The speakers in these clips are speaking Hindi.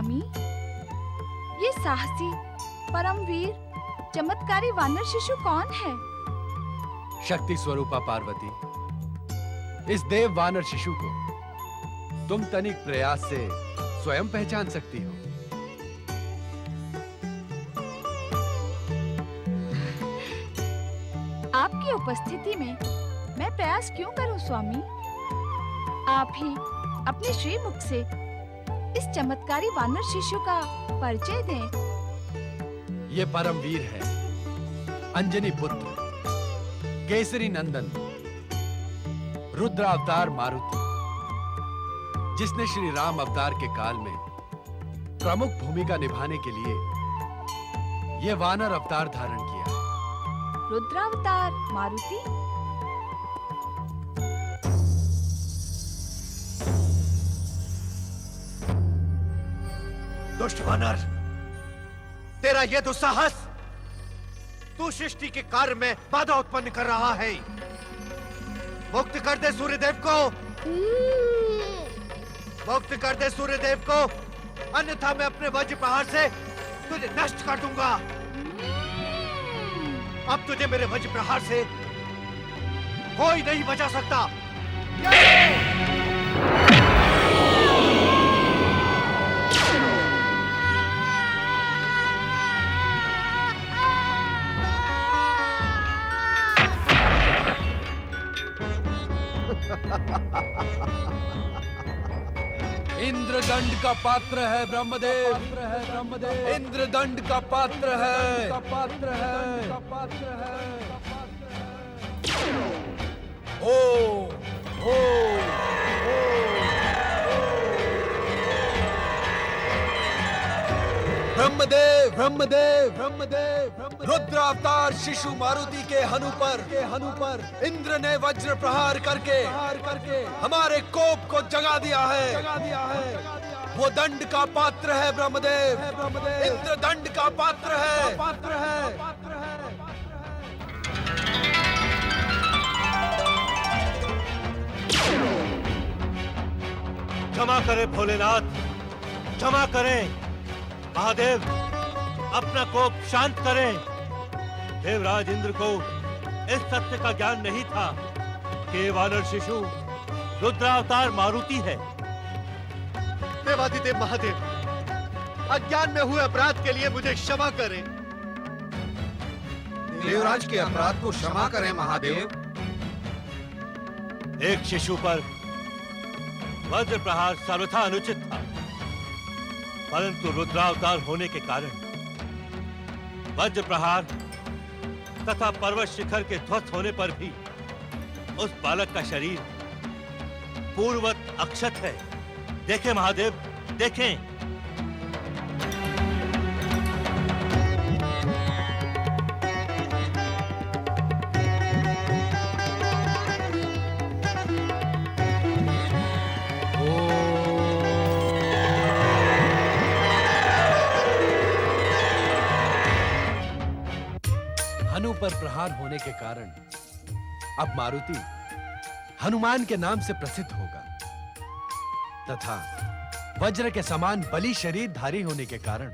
स्वामी, ये साहसी, परमवीर, चमत्कारी वानर शिशु कौन है? शक्ति स्वरूपा पार्वती, इस देव वानर शिशु को तुम तनिक प्रयास से स्वयं पहचान सकती हो। आपकी उपस्थिति में मैं प्रयास क्यों करूं स्वामी? आप ही अपने श्रीमुख से इस चमत्कारी वानर शिशु का परिचय दें। ये परमवीर है, अंजनी पुत्र, केसरी नंदन, रुद्रावतार मारुति, जिसने श्री राम अवतार के काल में प्रमुख भूमिका निभाने के लिए यह वानर अवतार धारण किया है। रुद्रावतार मारुति? दुष्ट वानर, तेरा यह दुस्साहस, तू सृष्टि के कार्य में बाधा उत्पन्न कर रहा है। मुक्त कर दे सूर्यदेव को, मुक्त कर दे सूर्यदेव को, अन्यथा मैं अपने वज्र प्रहार से तुझे नष्ट कर दूंगा। अब तुझे मेरे वज्र प्रहार से कोई नहीं बचा सकता। इंद्रदंड का पात्र है ब्रह्मदेव, इंद्रदंड का पात्र है, ओ ब्रह्मदेव, रुद्रावतार शिशु मारुति के हनु पर इंद्र ने वज्र प्रहार करके हमारे कोप को जगा दिया है। वो दंड का पात्र है ब्रह्मदेव, इंद्र दंड का पात्र है। क्षमा करें भोलेनाथ, क्षमा करें महादेव, अपना कोप शांत करें। देवराज इंद्र को इस सत्य का ज्ञान नहीं था कि वानर शिशु रुद्रावतार मारुति है। देवादिदेव महादेव, अज्ञान में हुए अपराध के लिए मुझे क्षमा करें। देवराज के अपराध को क्षमा करें महादेव। एक शिशु पर वज्र प्रहार सर्वथा अनुचित था, परंतु रुद्रावतार होने के कारण वज्र प्रहार तथा पर्वत शिखर के ध्वस्त होने पर भी उस बालक का शरीर पूर्ववत अक्षत है। देखें महादेव, देखें। हनु पर प्रहार होने के कारण अब मारुति हनुमान के नाम से प्रसिद्ध होगा तथा वज्र के समान बलि शरीर धारी होने के कारण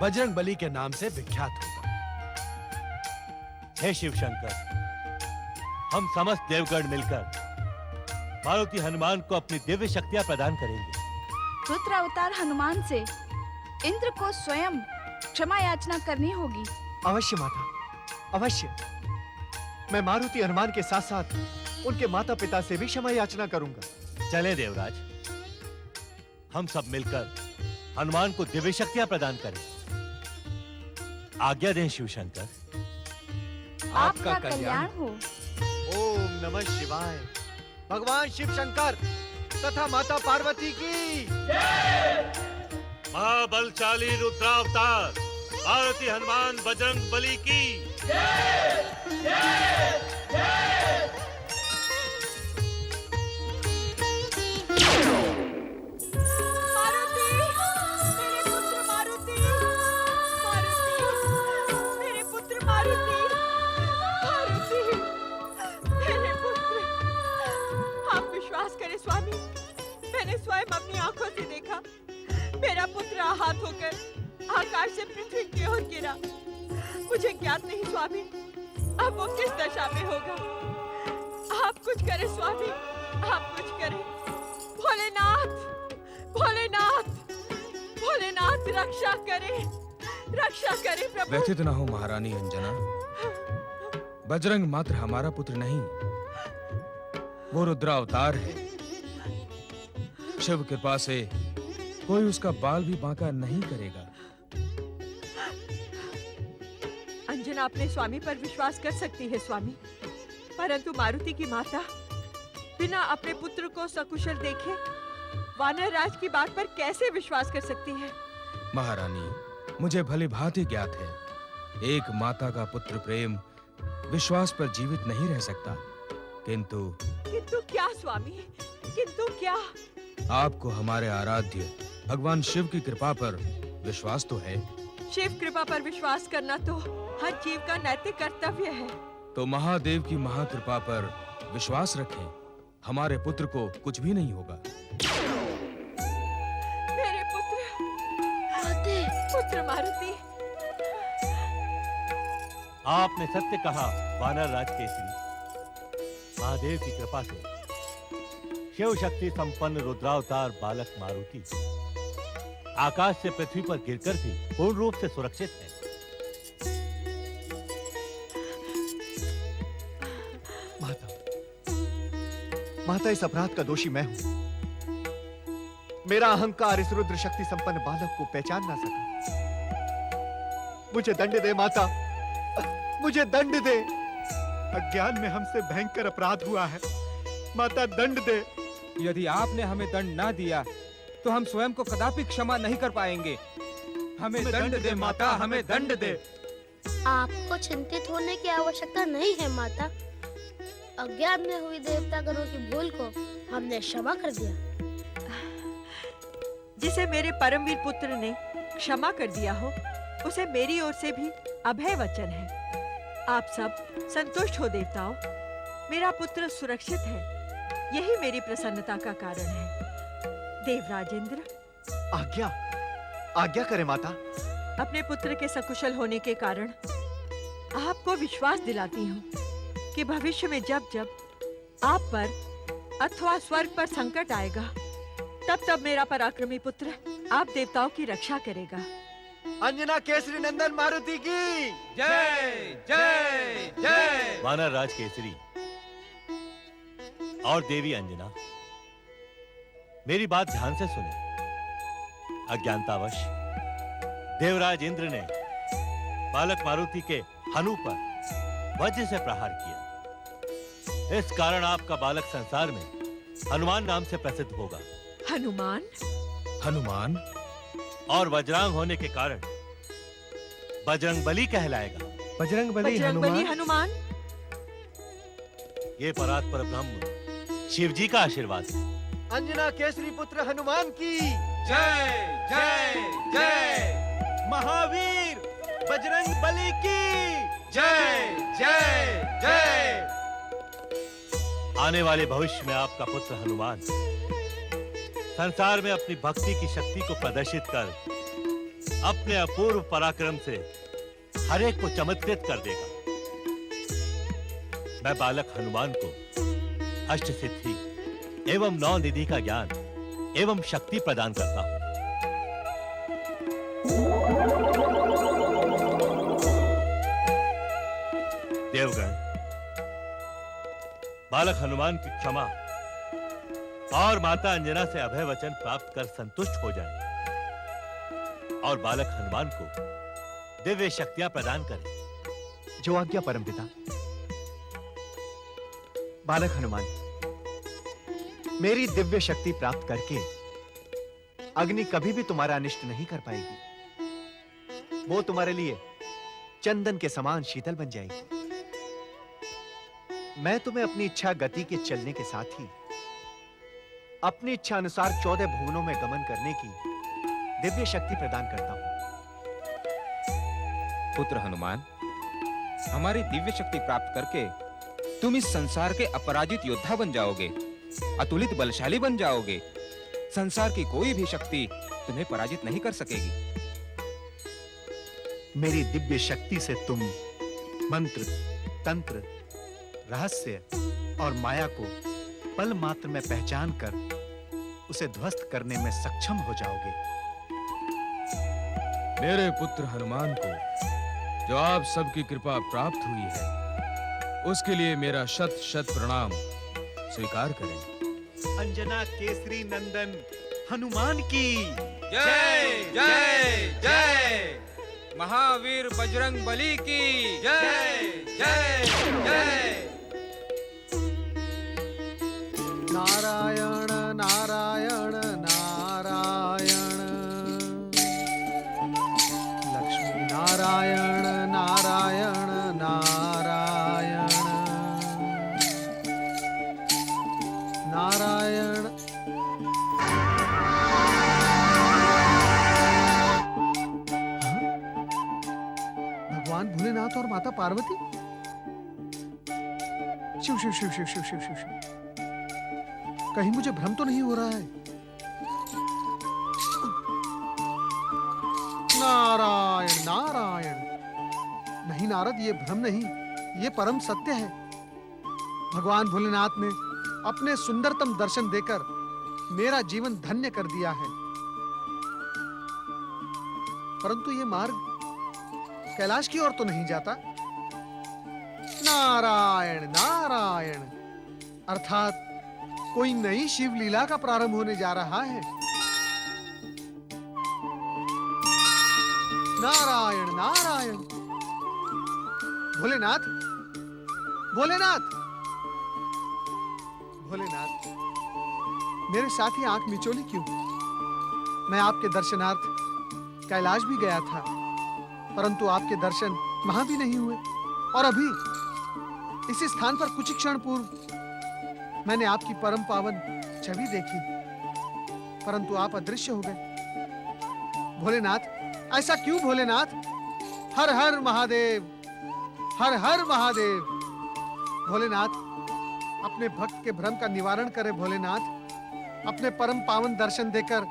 बजरंग बली के नाम से विख्यात होगा। हे शिव शंकर, हम समस्त देवगण मिलकर मारुति हनुमान को अपनी दिव्य शक्तियां प्रदान करेंगे। रुद्रावतार हनुमान से इंद्र को स्वयं क्षमा याचना करनी होगी। अवश्य माता, अवश्य। मैं मारुति हनुमान के साथ साथ उनके माता पिता से भी क्षमा याचना करूंगा। चले देवराज, हम सब मिलकर हनुमान को दिव्य शक्तियां प्रदान करें। आज्ञा दें शिव शंकर। आपका कल्याण हो। ओम नमः शिवाय। भगवान शिव शंकर तथा माता पार्वती की महाबलशाली रुद्रावतार मारुति हनुमान बजरंग बली की स्वामी, मैंने स्वयं अपनी आंखों से देखा, मेरा हाथ होकर आकाश से पृथ्वी की ओर गिरा। मुझे ज्ञात नहीं स्वामी, अब वो किस दशा में होगा। आप कुछ करें स्वामी, आप कुछ करें। भोलेनाथ, भोलेनाथ, भोलेनाथ रक्षा करें, रक्षा करें प्रभु। व्यथित ना हो महारानी अंजना, बजरंग मात्र हमारा पुत्र नहीं, वो रुद्रावतार है। शिव कृपा से कोई उसका बाल भी बांका नहीं करेगा। अंजना अपने स्वामी पर विश्वास कर सकती है स्वामी, परंतु मारुति की माता बिना अपने पुत्र को सकुशल देखे वानर राज की बात पर कैसे विश्वास कर सकती है? महारानी, मुझे भली भांति ज्ञात है, एक माता का पुत्र प्रेम विश्वास पर जीवित नहीं रह सकता। किंतु क्या स्वामी, किंतु क्या? आपको हमारे आराध्य भगवान शिव की कृपा पर विश्वास तो है। शिव कृपा पर विश्वास करना तो हर जीव का नैतिक कर्तव्य है। तो महादेव की महाकृपा पर विश्वास रखें, हमारे पुत्र को कुछ भी नहीं होगा। मेरे पुत्र मारुति। आपने सत्य कहा वानर राज केसरी। महादेव की कृपा से शिव शक्ति संपन्न रुद्रावतार बालक मारुति आकाश से पृथ्वी पर गिरकर भी पूर्ण रूप से सुरक्षित है। माता, इस अपराध का दोषी मैं हूं। मेरा अहंकार इस रुद्र शक्ति संपन्न बालक को पहचान ना सका। मुझे दंड दे माता, मुझे दंड दे। अज्ञान में हमसे भयंकर अपराध हुआ है, माता दंड दे। यदि आपने हमें दंड ना दिया तो हम स्वयं को कदापि क्षमा नहीं कर पाएंगे। हमें दंड दे माता, हमें दंड दे। आपको चिंतित होने की आवश्यकता नहीं है माता। अज्ञान में हुई देवतागणों की भूल को हमने क्षमा कर दिया। जिसे मेरे परमवीर पुत्र ने क्षमा कर दिया हो, उसे मेरी ओर से भी अभय वचन है। आप सब संतुष्ट हो देवताओं, मेरा पुत्र सुरक्षित है, यही मेरी प्रसन्नता का कारण है। देवराजेंद्र, आज्ञा, आज्ञा करे माता। अपने पुत्र के सकुशल होने के कारण आपको विश्वास दिलाती हूँ कि भविष्य में जब जब आप पर अथवा स्वर्ग पर संकट आएगा, तब तब मेरा पराक्रमी पुत्र आप देवताओं की रक्षा करेगा। अंजना केसरी नंदन मारुति की जय जय जय। वानर राज केसरी और देवी अंजना, मेरी बात ध्यान से सुने। अज्ञानतावश देवराज इंद्र ने बालक मारुति के हनु पर वज्र से प्रहार किया। इस कारण आपका बालक संसार में हनुमान नाम से प्रसिद्ध होगा। हनुमान? हनुमान? और वज्रांग होने के कारण बजरंगबली कहलाएगा। बजरंगबली हनुमान? ये परात्पर ब्रह्म शिव जी का आशीर्वाद है। अंजना केसरी पुत्र हनुमान की जय जय जय। महावीर बजरंगबली की जय जय जय। आने वाले भविष्य में आपका पुत्र हनुमान संसार में अपनी भक्ति की शक्ति को प्रदर्शित कर अपने अपूर्व पराक्रम से हर एक को चमत्कृत कर देगा। मैं बालक हनुमान को अष्ट सिद्धि एवं 9 निधि का ज्ञान एवं शक्ति प्रदान करता हूं। देवगण, बालक हनुमान की क्षमा और माता अंजना से अभय वचन प्राप्त कर संतुष्ट हो जाएं और बालक हनुमान को दिव्य शक्तियां प्रदान करें। जो आज्ञा परमपिता। बालक हनुमान, मेरी दिव्य शक्ति प्राप्त करके अग्नि कभी भी तुम्हारा अनिष्ट नहीं कर पाएगी। वो तुम्हारे लिए चंदन के समान शीतल बन जाएगी। मैं तुम्हें अपनी इच्छा गति के चलने के साथ ही अपनी इच्छा अनुसार 14 भुवनों में गमन करने की दिव्य शक्ति प्रदान करता हूं। पुत्र हनुमान, हमारी दिव्य शक्ति प्राप्त करके तुम इस संसार के अपराजित योद्धा बन जाओगे, अतुलित बलशाली बन जाओगे। संसार की कोई भी शक्ति तुम्हें पराजित नहीं कर सकेगी। मेरी दिव्य शक्ति से तुम मंत्र, तंत्र, रहस्य और माया को पल मात्र में पहचान कर उसे ध्वस्त करने में सक्षम हो जाओगे। मेरे पुत्र हनुमान को जो आप सबकी कृपा प्राप्त हुई है, उसके लिए मेरा शत शत प्रणाम स्वीकार करें। अंजना केसरी नंदन हनुमान की जय जय जय। महावीर बजरंग बली की जय जय जय। नारायण नारायण नारायण, लक्ष्मी नारायण नारायण नारायण, नारायण। भगवान भोलेनाथ और माता पार्वती। शिव शिव शिव शिव शिव शिव शिव शिव। कहीं मुझे भ्रम तो नहीं हो रहा है? नारायण नारायण। नहीं नारद, ये भ्रम नहीं, ये परम सत्य है। भगवान भोलेनाथ ने अपने सुंदरतम दर्शन देकर मेरा जीवन धन्य कर दिया है। परंतु ये मार्ग कैलाश की ओर तो नहीं जाता। नारायण नारायण, अर्थात कोई नई शिव लीला का प्रारंभ होने जा रहा है। नारायण नारायण। भोलेनाथ भोलेनाथ भोलेनाथ, मेरे साथ ही आंख मिचोली क्यों? मैं आपके दर्शनार्थ कैलाश भी गया था, परंतु आपके दर्शन वहां भी नहीं हुए। और अभी इसी स्थान पर कुछ क्षण पूर्व मैंने आपकी परम पावन छवि देखी, परंतु आप अदृश्य हो गए। भोलेनाथ, ऐसा क्यों भोलेनाथ? हर हर महादेव, हर हर महादेव। भोलेनाथ, अपने भक्त के भ्रम का निवारण करे भोलेनाथ। अपने परम पावन दर्शन देकर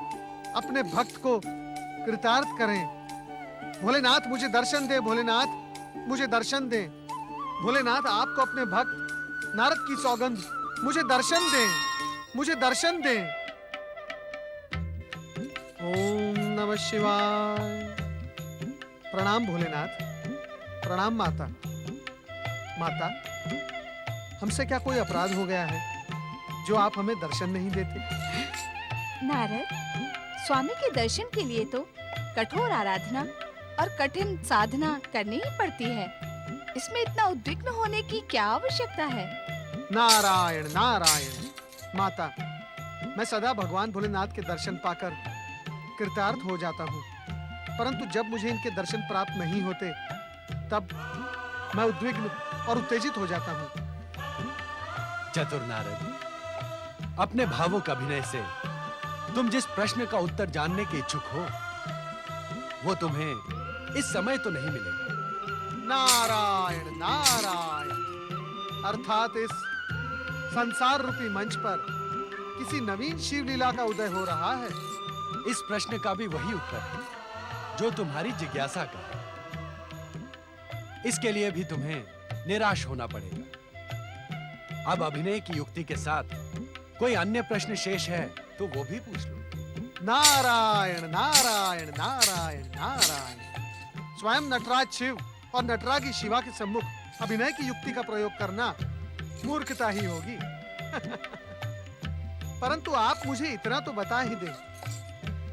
अपने भक्त को कृतार्थ करें। भोलेनाथ, मुझे दर्शन दे भोलेनाथ, मुझे दर्शन दे भोलेनाथ। आपको अपने भक्त नारद की सौगंध, मुझे दर्शन दे, मुझे दर्शन दे। ओम नमः शिवाय। प्रणाम भोलेनाथ, प्रणाम माता। माता, हमसे क्या कोई अपराध हो गया है जो आप हमें दर्शन नहीं देते? नारद, स्वामी के दर्शन के लिए तो कठोर आराधना और कठिन साधना करनी ही पड़ती है। इसमें इतना उद्विग्न होने की क्या आवश्यकता है? नारायण नारायण। माता, मैं सदा भगवान भोलेनाथ के दर्शन पाकर कृतार्थ हो जाता हूँ, परंतु जब मुझे इनके दर्शन प्राप्त नहीं होते तब मैं उद्विग्न और उत्तेजित हो जाता हूँ। चतुर नारद, अपने भावुक अभिनय से तुम जिस प्रश्न का उत्तर जानने के इच्छुक हो, वो तुम्हें इस समय तो नहीं मिलेगा। नारायण नारायण। अर्थात इस संसार रूपी मंच पर किसी नवीन शिव लीला का उदय हो रहा है। इस प्रश्न का भी वही उत्तर है जो तुम्हारी जिज्ञासा का है। इसके लिए भी तुम्हें निराश होना पड़ेगा। अब अभिनय की युक्ति के साथ कोई अन्य प्रश्न शेष है तो वो भी पूछ लो। नारायण नारायण नारायण नारायण। स्वयं नटराज शिव और नटरागी शिवा के सम्मुख अभिनय की युक्ति का प्रयोग करना मूर्खता ही होगी। परंतु आप मुझे इतना तो बता ही दें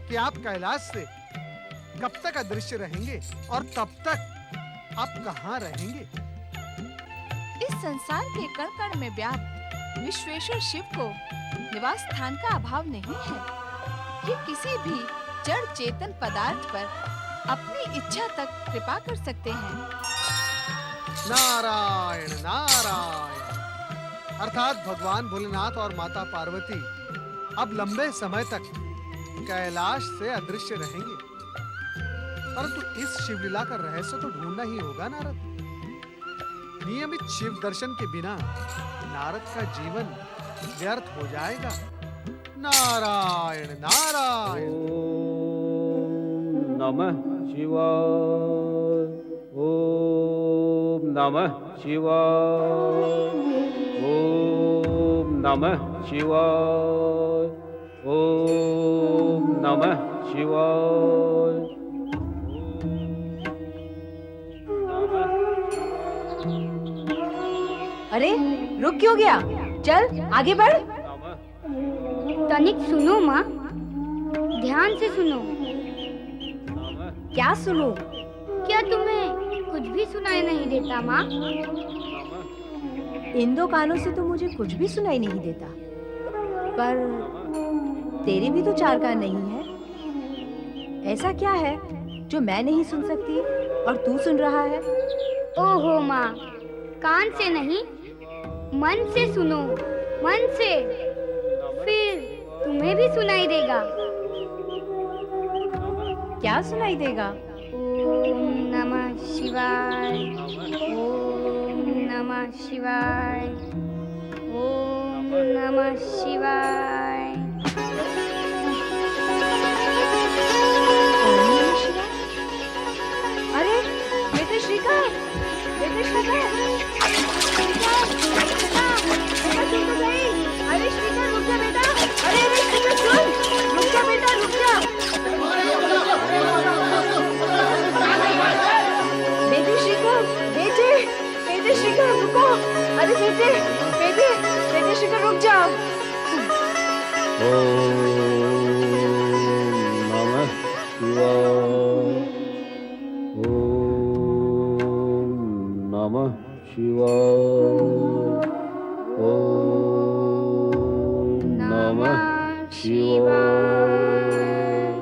कि आप कैलाश से कब तक अदृश्य रहेंगे और तब तक आप कहाँ रहेंगे? इस संसार के कण कण में व्याप्त विश्वेश्वर शिव को निवास स्थान का अभाव नहीं है। ये किसी भी जड़ चेतन पदार्थ पर अपनी इच्छा तक कृपा कर सकते हैं। नारायण नारायण। अर्थात भगवान भोलेनाथ और माता पार्वती अब लंबे समय तक कैलाश से अदृश्य रहेंगे। परंतु इस शिवलीला का रहस्य तो ढूंढना ही होगा नारद। नियमित शिव दर्शन के बिना नारद का जीवन व्यर्थ हो जाएगा। नारायण नारायण। नमः शिवाय। ओम नमः शिवाय। ओम नमः शिवाय। ओम नमः शिवाय। अरे रुक क्यों गया? चल आगे बढ़। तनिक सुनो माँ, ध्यान से सुनो। क्या सुनूं? क्या तुम्हें कुछ भी सुनाई नहीं देता माँ? इन दो कानों से तो मुझे कुछ भी सुनाई नहीं देता, पर तेरे भी तो चार कान नहीं है। ऐसा क्या है जो मैं नहीं सुन सकती और तू सुन रहा है? ओहो माँ, कान से नहीं, मन से सुनो, मन से, फिर तुम्हें भी सुनाई देगा। क्या सुनाई देगा? ओम नमः शिवाय। ओम नमः शिवाय। ओम नमः शिवाय। अरे बेटे श्रीकर, बेटे श्रीकर, अरे श्रीकर रुक जा बेटा। अरे अरे श्रीकर सुन, रुक जा बेटा, रुक जा। बेटे श्रीकर, बेटे बेटे श्रीकर रुको। अरे बेटे बेटे बेटे श्रीकर रुक जा। नमः शिवाय। ओम नमः शिवाय।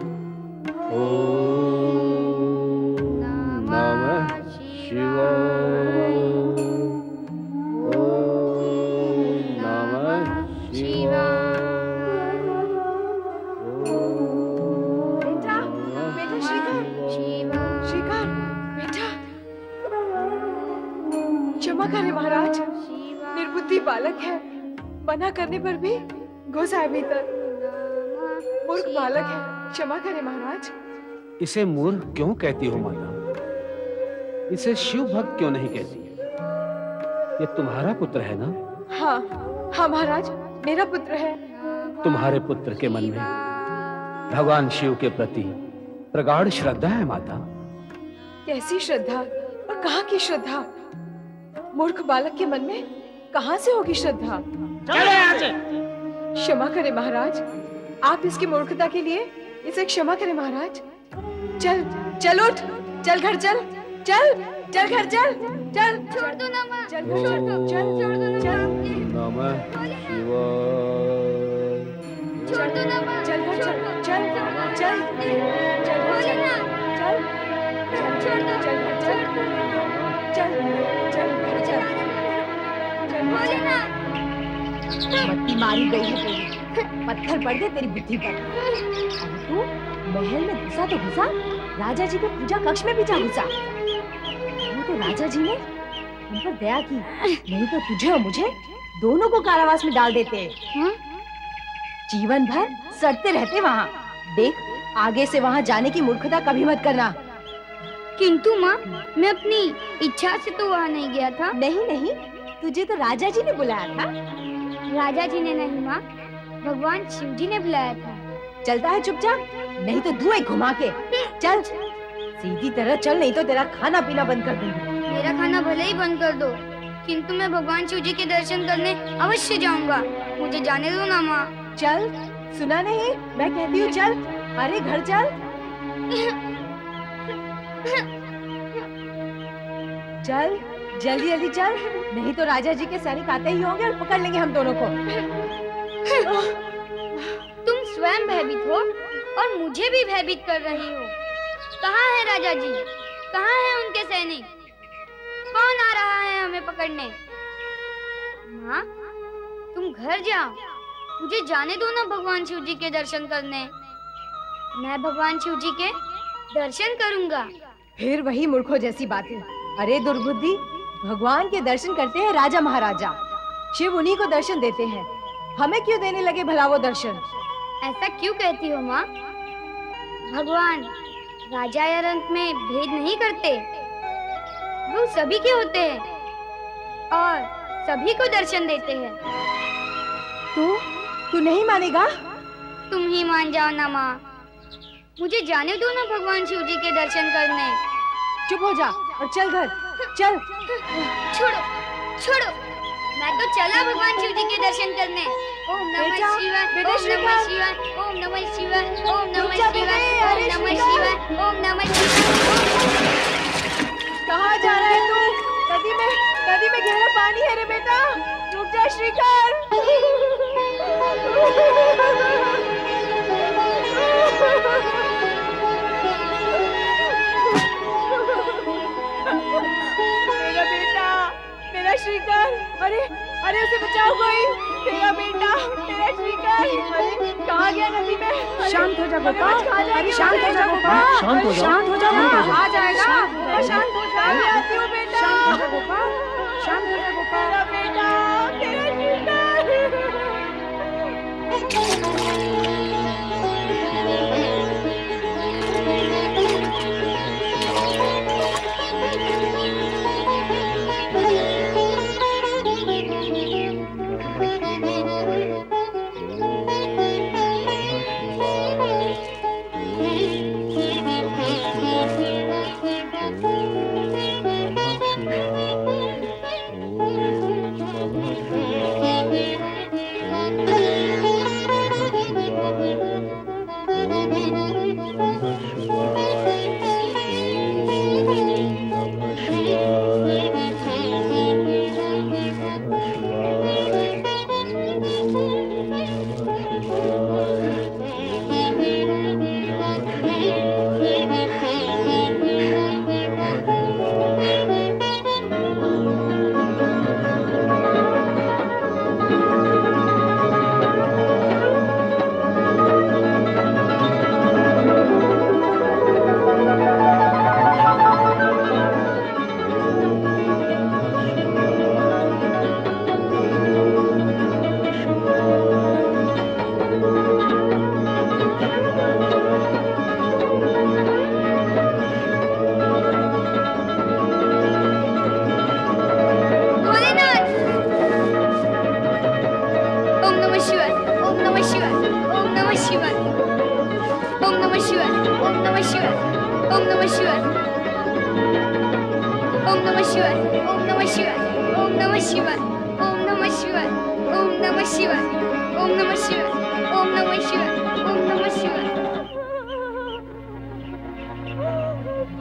ओम नमः शिवाय। ओम नमः शिवाय। बेटा बेटा श्रीकर, श्रीकर बेटा, क्षमा करें महाराज, निर्बुद्धि बालक है, मना करने पर भी घुस आए भीतर। मूर्ख बालक है, क्षमा करें महाराज। इसे मूर्ख क्यों कहती हो माता? इसे शिव भक्त क्यों नहीं कहती? ये तुम्हारा पुत्र है ना? हाँ हाँ महाराज, मेरा पुत्र है। तुम्हारे पुत्र के मन में भगवान शिव के प्रति प्रगाढ़ श्रद्धा है माता। कैसी श्रद्धा और कहाँ की श्रद्धा? मूर्ख बालक के मन में कहाँ से होगी श्रद्धा? क्षमा करें महाराज, आप इसकी मूर्खता के लिए इसे क्षमा करें महाराज। चल चल उठ, चल घर चल, चल चल घर चल, चल छोड़ दो ना माँ, चल छोड़ दो, चल छोड़ दो, चल नमः शिवाय। छोड़ दो ना माँ, चल घर चल, चल चल चल बोले ना, चल छोड़ दो, चल घर चल, चल चल घर चल, बोले ना। मट्टी मारी गई है तेरी, पत्थर पड़ गए तेरी बुद्धि पर। अब तू महल में घुसा तो घुसा, राजा जी के पूजा कक्ष में भी जा घुसा। वो तो राजा जी ने हम पर दया की, नहीं तो तुझे और मुझे दोनों को कारावास में डाल देते। जीवन भर सड़ते रहते वहाँ। देख, आगे से वहाँ जाने की मूर्खता कभी मत करना। किंतु माँ, मैं अपनी इच्छा से तो वहाँ नहीं गया था। नहीं नहीं, तुझे तो राजा जी ने बुलाया था। राजा जी ने नहीं माँ, भगवान शिव जी ने बुलाया था। चलता है चुपचाप, नहीं तो धुएं घुमा के। चल सीधी तरह चल, नहीं तो तेरा खाना पीना बंद कर दूंगी। मेरा खाना भले ही बंद कर दो, किंतु मैं भगवान शिव जी के दर्शन करने अवश्य जाऊंगा। मुझे जाने दो ना माँ। चल, सुना नहीं, मैं कहती हूँ चल। अरे घर चल। चल जल्दी जल्दी चल, नहीं तो राजा जी के सैनिक आते ही होंगे और पकड़ लेंगे हम दोनों को। तुम स्वयं भयभीत हो और मुझे भी भयभीत कर रही हो। कहाँ है राजा जी? कहाँ है उनके सैनिक? कौन आ रहा है हमें पकड़ने? माँ, तुम घर जाओ, मुझे जाने दो ना भगवान शिव जी के दर्शन करने। मैं भगवान शिव जी के दर्शन करूंगा। फिर वही मूर्खों जैसी बातें। अरे दुर्बुद्धि, भगवान के दर्शन करते हैं राजा महाराजा, शिव उन्हीं को दर्शन देते हैं। हमें क्यों देने लगे भला वो दर्शन? ऐसा क्यों कहती हो माँ? भगवान राजा या रंक में भेद नहीं करते। वो सभी के होते हैं और सभी को दर्शन देते हैं। तू नहीं मानेगा? तुम ही मान जाओ ना माँ। मुझे जाने दो ना भगवान शिव जी के दर्शन करने। चुप हो जा और चल घर, चल। छोड़ो छोड़ो, मैं तो चला भगवान शिव जी के दर्शन करने। ओम नमः शिवाय, बेटा ओम नमः शिवाय, ओम नमः शिवाय, ओम नमः शिवाय, ओम नमः शिवाय, ओम नमः शिवाय। कहाँ जा रहा है तू? नदी में गहरा पानी है रे बेटा। रुक जा श्रीकर। मेरा बेटा, मेरा श्रीकर। अरे उसे बचाओ कोई। मेरा बेटा, मेरा श्रीकर। अरे कहाँ गया नदी में? शांत हो जा गोपाल, अरे शांत हो जा गोपाल, शांत हो जा, आ जाएगा। शांत हो जा। मैं आती हूँ बेटा। शांत हो जा गोपाल, शांत हो जा गोपाल।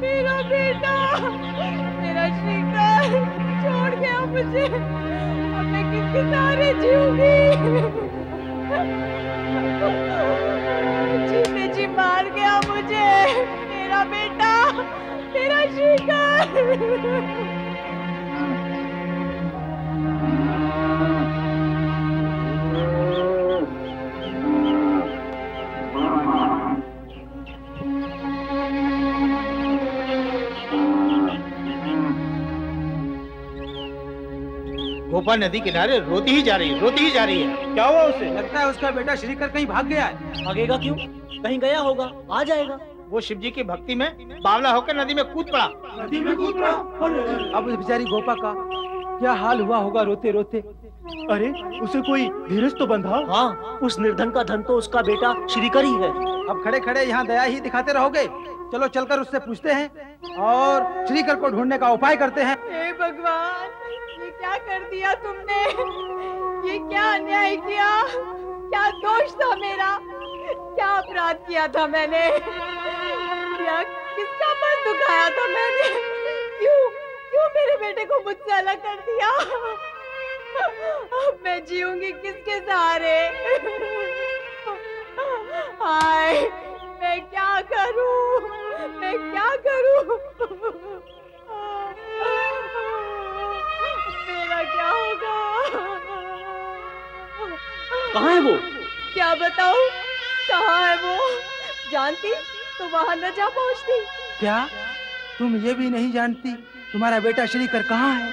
मेरा बेटा, मेरा श्रीकर छोड़ गया मुझे। अब मैं किसके सहारे जीऊंगी? जीते जी मार गया मुझे मेरा बेटा, मेरा श्रीकर। गोपा नदी किनारे रोती ही जा रही है। क्या हुआ उसे? लगता है उसका बेटा श्रीकर कहीं भाग गया है। भागेगा क्यों? कहीं गया होगा, आ जाएगा। वो शिव जी की भक्ति में बावला होकर नदी में कूद पड़ा। अब उस बेचारी गोपा का क्या हाल हुआ होगा रोते रोते। अरे उसे कोई धीरज तो बंधा। हाँ, उस निर्धन का धन तो उसका बेटा श्रीकर ही है। अब खड़े खड़े यहाँ दया ही दिखाते रहोगे? चलो चलकर उससे पूछते हैं और श्रीकर को ढूंढने का उपाय करते हैं। हे भगवान, ये क्या कर दिया तुमने? ये क्या अन्याय किया? क्या दोष था मेरा? क्या अपराध किया था मैंने? क्या किसका मन दुखाया था मैंने? क्यों मेरे बेटे को मुझसे अलग कर दिया? अब मैं जीऊंगी किसके सहारे? हाय, मैं क्या करूं? मेरा क्या होगा? कहाँ है वो? क्या बताऊं? कहाँ है वो? जानती तो वहां न जा पहुंचती। क्या तुम ये भी नहीं जानती तुम्हारा बेटा श्रीकर कहाँ है?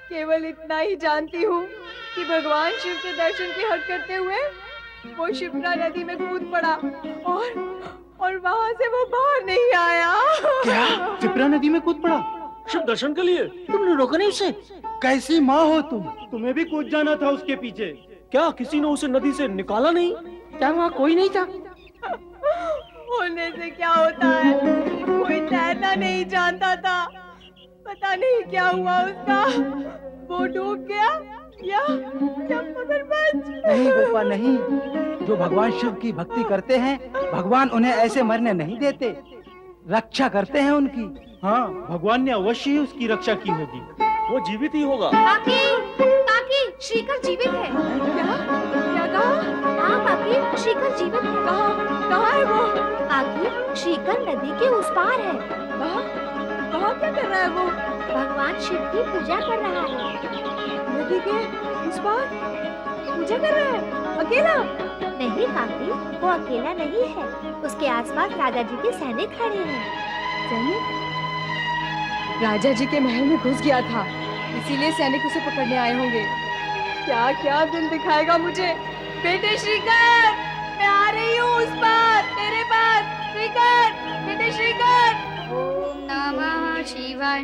केवल इतना ही जानती हूँ कि भगवान शिव के दर्शन की हट करते हुए वो शिप्रा नदी में कूद पड़ा और वहाँ से वो बाहर नहीं आया। क्या विप्रा नदी में कूद पड़ा शिव दर्शन के लिए? तुमने रोका नहीं उसे? कैसी माँ हो तुम? तुम्हें भी कूद जाना था उसके पीछे। क्या किसी ने उसे नदी से निकाला नहीं? क्या वहाँ कोई नहीं था? होने से क्या होता है, कोई तैरना नहीं जानता था। पता नहीं क्या हुआ उसका, वो डूब गया या मगरमच्छ। नहीं गोपा नहीं, जो भगवान शिव की भक्ति करते हैं भगवान उन्हें ऐसे मरने नहीं देते, रक्षा करते हैं उनकी। हाँ, भगवान ने अवश्य ही उसकी रक्षा की होगी, वो जीवित ही होगा। काकी, काकी, श्रीकर जीवित है। क्या कहा? हाँ काकी, श्रीकर जीवित है। कहाँ है वो? काकी, श्रीकर नदी के उस पार है। कहाँ क्या कर रहा है वो? भगवान शिव की पूजा कर रहा है। नदी के उस पार पूजा कर रहा है, अकेला? नहीं काकी, वो अकेला नहीं है, उसके आसपास राजा जी के सैनिक खड़े हैं। सैनिक? राजा जी के महल में घुस गया था, इसीलिए सैनिक उसे पकड़ने आए होंगे। क्या क्या दिन दिखाएगा मुझे। बेटे श्रीकर, मैं आ रही हूँ उस पार, तेरे पास। श्रीकर, बेटे श्रीकर। ओम नमः शिवाय,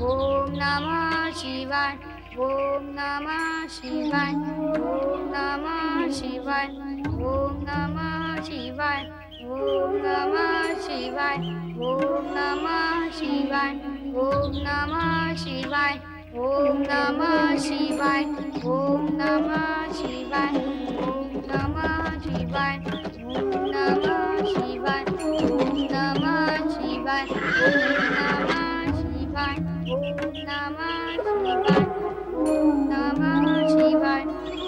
ओम नमः शिवाय, ओम नमः शिवाय, ओम नमः शिवाय, ओम नमः शिवाय, ओम नमः शिवाय, ओम नमः शिवाय, ओम नमः शिवाय, ओम नमः शिवाय, ओम नमः शिवाय, ओम नमः शिवाय, ओम नमः शिवाय, ओम नमः शिवाय, ओम नमः शिवाय, ओम नमः शिवाय, ओम नमः शिवाय,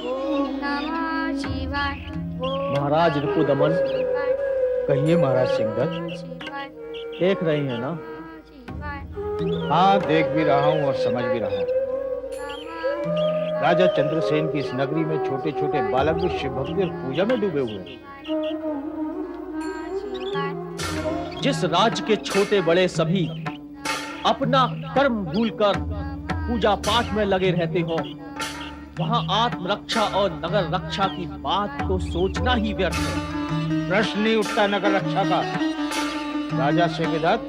ओम नमः शिवाय। महाराज रिपुदमन, कहिए महाराज सिंहदत्त, देख रही है ना? हाँ, देख भी रहा हूँ और समझ भी रहा हूँ। राजा चंद्रसेन की इस नगरी में छोटे छोटे बालक भी शिव भक्ति और पूजा में डूबे हुए हैं। जिस राज्य के छोटे बड़े सभी अपना कर्म भूलकर पूजा पाठ में लगे रहते हो, वहाँ आत्मरक्षा और नगर रक्षा की बात तो सोचना ही व्यर्थ है। प्रश्न नहीं उठता नगर रक्षा का। राजा सिंहदत्त,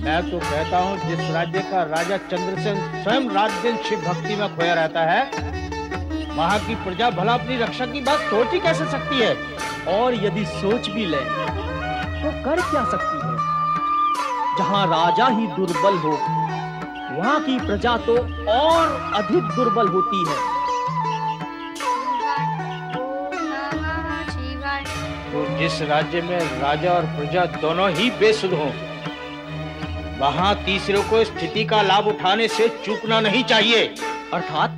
मैं तो कहता हूँ जिस राज्य का राजा चंद्रसेन स्वयं रात दिन शिव भक्ति में खोया रहता है, वहाँ की प्रजा भला अपनी रक्षा की बात सोच ही कैसे सकती है? और यदि सोच भी ले तो कर क्या सकती है? जहाँ राजा ही दुर्बल हो, वहाँ की प्रजा तो और अधिक दुर्बल होती है। तो जिस राज्य में राजा और प्रजा दोनों ही बेसुध हों, वहाँ तीसरे को स्थिति का लाभ उठाने से चूकना नहीं चाहिए। अर्थात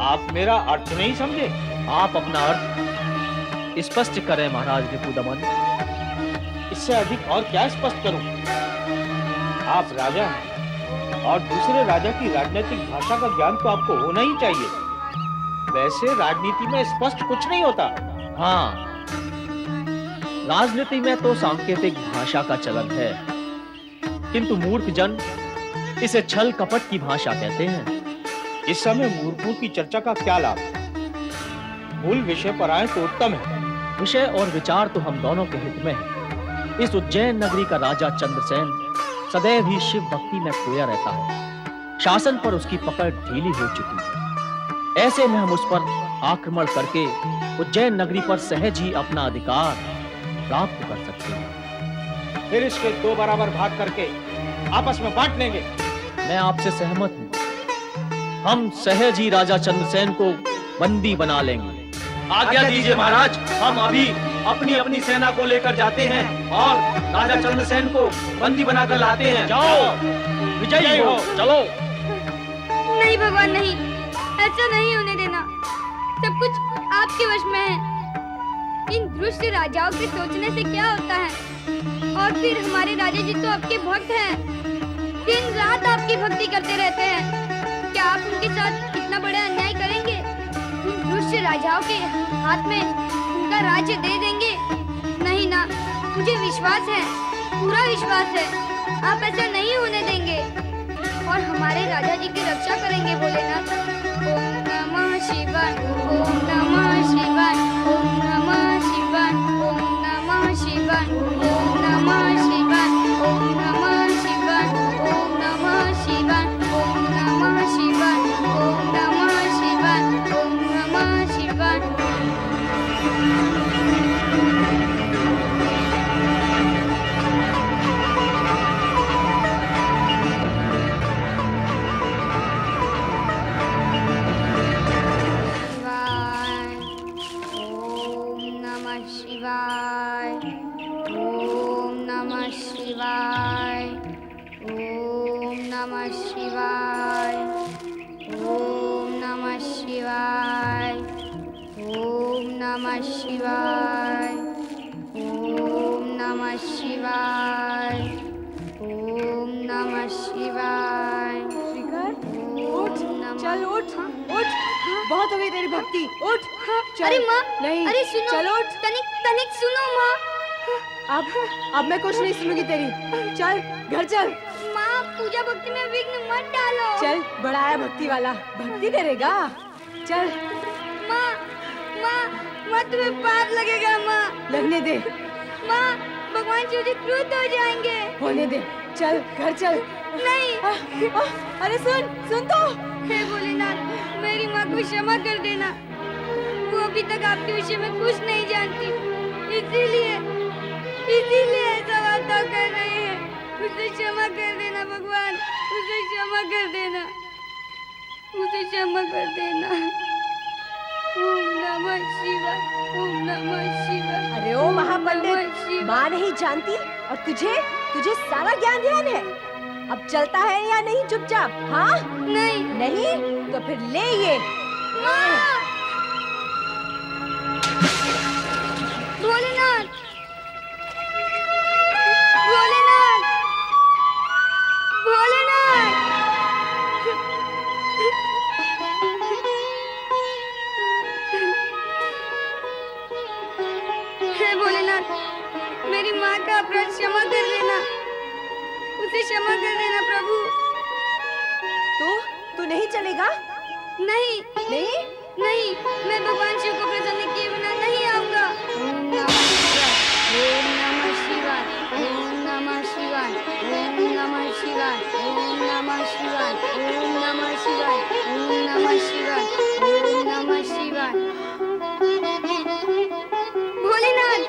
आप मेरा अर्थ नहीं समझे? आप अपना अर्थ स्पष्ट करें महाराज रिपुदमन। इससे अधिक और क्या स्पष्ट करूं? आप राजा हैं और दूसरे राजा की राजनीतिक भाषा का ज्ञान तो आपको होना ही चाहिए। वैसे राजनीति में स्पष्ट कुछ नहीं होता। हाँ, राजनीति में तो सांकेतिक भाषा का चलन है, किंतु मूर्ख जन इसे छल कपट की भाषा कहते हैं। इस समय मूर्खों की चर्चा का क्या लाभ? मूल विषय पर आए तो उत्तम है। विषय और विचार तो हम दोनों के हित में है। इस उज्जैन नगरी का राजा चंद्रसेन सदैव ही शिव भक्ति में खोया रहता है। शासन पर उसकी पकड़ ढीली हो चुकी है। ऐसे में हम उस पर आक्रमण करके उज्जैन नगरी पर सहज ही अपना अधिकार प्राप्त कर सकते हैं। फिर इसके दो बराबर भाग करके आपस में बांट लेंगे। मैं आपसे सहमत हूँ। हम सहज ही राजा चंद्रसेन को बंदी बना लेंगे। आज्ञा दीजिए महाराज, हम अभी अपनी अपनी सेना को लेकर जाते हैं और राजा चंद्रसेन को बंदी बनाकर लाते हैं। जाओ, विजयी हो, चलो। नहीं भगवान नहीं, ऐसा नहीं होने देना। सब कुछ आपके वश में है। इन दुष्ट राजाओं के सोचने से क्या होता है? और फिर हमारे राजा जी तो आपके भक्त हैं, दिन रात आपकी भक्ति करते रहते हैं। क्या आप उनके साथ कितना बड़ा अन्याय करेंगे? इन दुष्ट राजाओं के हाथ में उनका राज्य दे देंगे? नहीं ना, मुझे विश्वास है, पूरा विश्वास है, आप ऐसा नहीं होने देंगे और हमारे राजा जी की रक्षा करेंगे भोलेनाथ। ओम नमः शिवाय, ओम नमः शिवाय, ओम नमः शिवाय, ओम नमः शिवाय। शिवाय ओम नमः शिवाय ओम नमः शिवाय ओम नमः शिवाय। श्रीकर उठ, चल उठ उठ, बहुत हो गई तेरी भक्ति, उठ चल। अरे माँ, नहीं, अरे सुनो, चल उठ। तनिक सुनो माँ। अब मैं कुछ नहीं सुनूंगी तेरी, चल घर चल। माँ, पूजा भक्ति में विघ्न मत डालो। चल, बड़ा आया भक्ति वाला, भक्ति करेगा, चल। माँ, माँ तुम्हें पाप लगेगा माँ। लगने दे माँ, भगवान शिव जी क्रुद्ध हो जाएंगे। होने दे, चल घर चल। नहीं। अरे सुन तो। हे भोलेनाथ, मेरी माँ को क्षमा कर देना, वो अभी तक आपके विषय में कुछ नहीं जानती, इसीलिए ऐसा वार्ता कर रही है। उसे क्षमा कर देना भगवान, उसे क्षमा कर देना, उसे क्षमा कर देना। ओम नमः शिवाय, ओम नमः शिवाय। अरे ओ महापंडित, माँ नहीं जानती और तुझे सारा ज्ञान ध्यान है। अब चलता है या नहीं चुपचाप? हाँ नहीं तो फिर ले ये। भोलेनाथ, भोलेनाथ, भोलेनाथ। हे भोलेनाथ, मेरी माँ का अपराध क्षमा कर देना, उसे क्षमा कर देना प्रभु। तू नहीं चलेगा? नहीं, मैं भगवान शिव को प्रसन्न किए बिना नहीं आऊंगा। ओम नमः शिवाय, ओम नमः शिवाय, ओम नमः शिवाय, ओम नमः शिवाय, ओम नमः शिवाय, ओम नमः शिवाय, ओम नमः शिवाय। भोलेनाथ,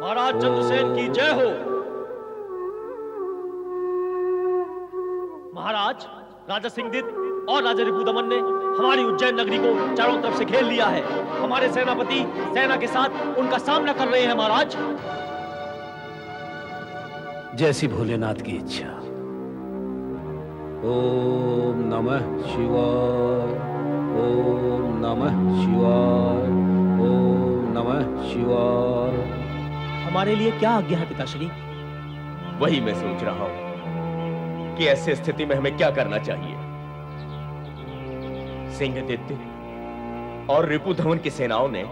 महाराज चंद्रसेन की जय हो। महाराज, राजा सिंहदित और राजा रिपुदमन ने हमारी उज्जैन नगरी को चारों तरफ से घेर लिया है। हमारे सेनापति सेना के साथ उनका सामना कर रहे हैं महाराज। जैसी भोलेनाथ की इच्छा। ओम नमः शिवाय, ओम नमः शिवाय, ओम नमः शिवाय। हमारे लिए क्या आज्ञा है पिताश्री? वही मैं सोच रहा हूं कि ऐसी स्थिति में हमें क्या करना चाहिए। सिंहदित्य और रिपुधमन की सेनाओं ने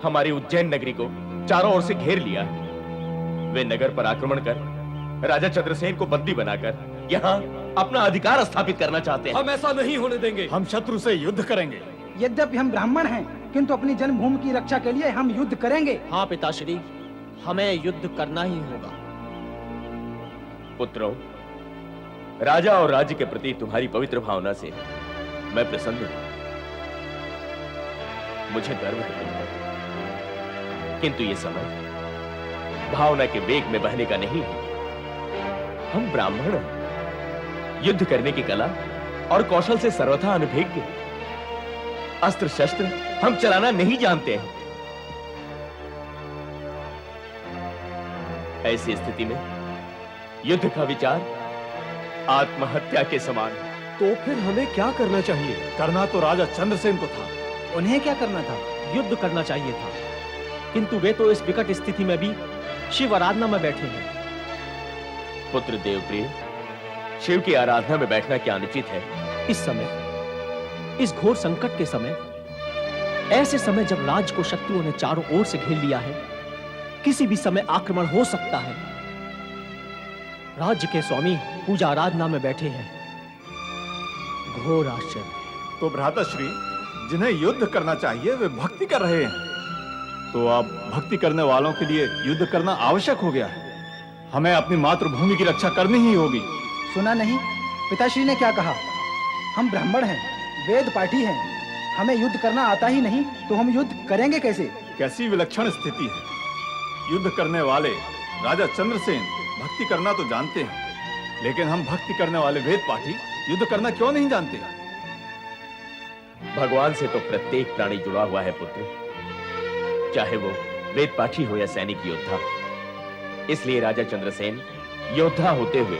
हमारी उज्जैन नगरी को चारों ओर से घेर लिया है। वे नगर पर आक्रमण कर राजा चंद्रसेन को बंदी बनाकर यहाँ अपना अधिकार स्थापित करना चाहते हैं। हम ऐसा नहीं होने देंगे। हम शत्रु से युद्ध करेंगे। यद्यपि हम ब्राह्मण हैं, किंतु अपनी जन्मभूमि की रक्षा के लिए हम युद्ध करेंगे। हाँ पिताश्री, हमें युद्ध करना ही होगा। पुत्रों, राजा और राज्य के प्रति तुम्हारी पवित्र भावना से मैं प्रसन्न हूं। मुझे गर्व है तुम पर। किंतु ये समय भावना के वेग में बहने का नहीं है। हम ब्राह्मण हैं, युद्ध करने की कला और कौशल से सर्वथा अनभिज्ञ। अस्त्र शस्त्र हम चलाना नहीं जानते हैं। ऐसी स्थिति में युद्ध का विचार आत्महत्या के समान है। तो फिर हमें क्या करना चाहिए? करना तो राजा चंद्रसेन को था। उन्हें क्या करना था? युद्ध करना चाहिए था, किंतु वे तो इस विकट स्थिति में भी शिव आराधना में बैठे हैं। पुत्र देवप्रिय, शिव की आराधना में बैठना क्या अनुचित है? इस समय, इस घोर संकट के समय, ऐसे समय जब राज्य को शत्रुओं ने चारों ओर से घेर लिया है, किसी भी समय आक्रमण हो सकता है। राज्य के स्वामी पूजा आराधना में बैठे हैं। घोर आश्चर्य। तो भ्राताश्री, जिन्हें युद्ध करना चाहिए वे भक्ति कर रहे हैं। तो अब भक्ति करने वालों के लिए युद्ध करना आवश्यक हो गया है। हमें अपनी मातृभूमि की रक्षा करनी ही होगी। सुना नहीं पिताश्री ने क्या कहा? हम ब्राह्मण हैं, वेद पाठी हैं, हमें युद्ध करना आता ही नहीं, तो हम युद्ध करेंगे कैसे? कैसी विलक्षण स्थिति है। युद्ध करने वाले राजा चंद्रसेन भक्ति करना तो जानते हैं, लेकिन हम भक्ति करने वाले वेद पाठी युद्ध करना क्यों नहीं जानते? भगवान से तो प्रत्येक प्राणी जुड़ा हुआ है पुत्र, चाहे वो वेद पाठी हो या सैनिक योद्धा। इसलिए राजा चंद्रसेन योद्धा होते हुए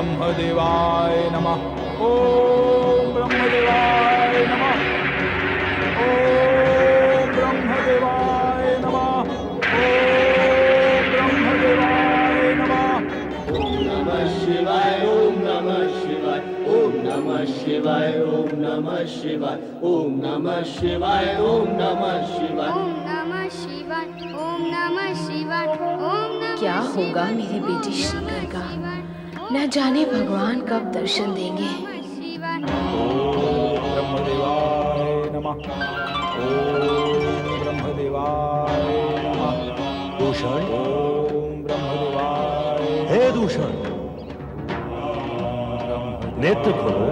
ब्रह्मदेवाय नमः। ओम ब्रह्मदेवाय नमः। ओम ब्रह्मदेवाय नमः। ओम ब्रह्मदेवाय नमः। ओम नमः शिवाय। ओम नमः शिवाय। ओम नमः शिवाय। ओम नमः शिवाय। ओम नमः शिवाय। ओम नमः शिवाय। ओम नमः शिवाय। ओम नमः शिवाय। ओम नमः क्या होगा मेरी बेटी श्रीकर का? न जाने भगवान कब दर्शन देंगे। ओम ब्रह्मदेवाय नमः। ओम ब्रह्मदेवाय नमः। दूषण, ओम ब्रह्मदेवाय। हे दूषण, नेत्र खोलो।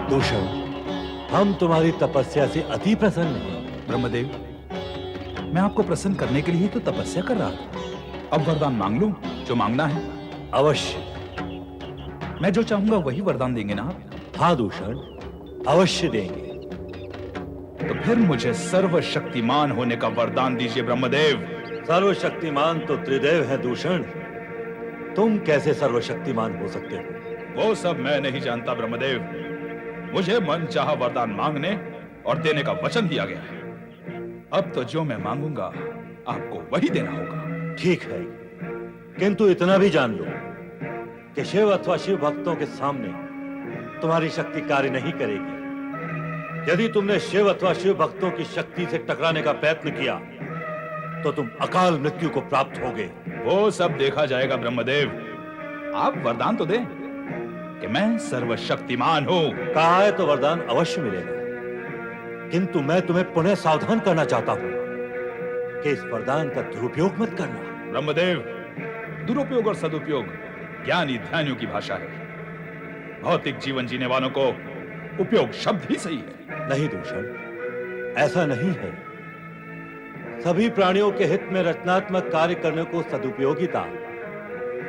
दूषण, हम तुम्हारी तपस्या से अति प्रसन्न हैं। ब्रह्मदेव, मैं आपको प्रसन्न करने के लिए तो तपस्या कर रहा था। अब वरदान मांग लूं जो मांगना है। अवश्य। मैं जो चाहूंगा वही वरदान देंगे ना आप? हाँ दूषण, अवश्य देंगे। तो फिर मुझे सर्वशक्तिमान होने का वरदान दीजिए ब्रह्मदेव। सर्वशक्तिमान तो त्रिदेव है दूषण, तुम कैसे सर्वशक्तिमान हो सकते हो? वो सब मैं नहीं जानता ब्रह्मदेव। मुझे मन चाहा वरदान मांगने और देने का वचन दिया गया है। अब तो जो मैं मांगूंगा आपको वही देना होगा। ठीक है, किंतु इतना भी जान लो कि शिव अथवा शिव भक्तों के सामने तुम्हारी शक्ति कार्य नहीं करेगी। यदि तुमने शिव अथवा शिव भक्तों की शक्ति से टकराने का प्रयत्न किया तो तुम अकाल मृत्यु को प्राप्त होगे। वो सब देखा जाएगा ब्रह्मदेव। आप वरदान तो दें कि मैं सर्वशक्तिमान हूं। कहा है तो वरदान अवश्य मिलेगा, किंतु मैं तुम्हें पुनः सावधान करना चाहता हूं कि इस वरदान का दुरुपयोग मत करना। ब्रह्मदेव, दुरुपयोग और सदुपयोग ज्ञानी ध्यानियों की भाषा है। भौतिक जीवन जीने वालों को उपयोग शब्द ही सही है। नहीं दूषण, ऐसा नहीं है। सभी प्राणियों के हित में रचनात्मक कार्य करने को सदुपयोगिता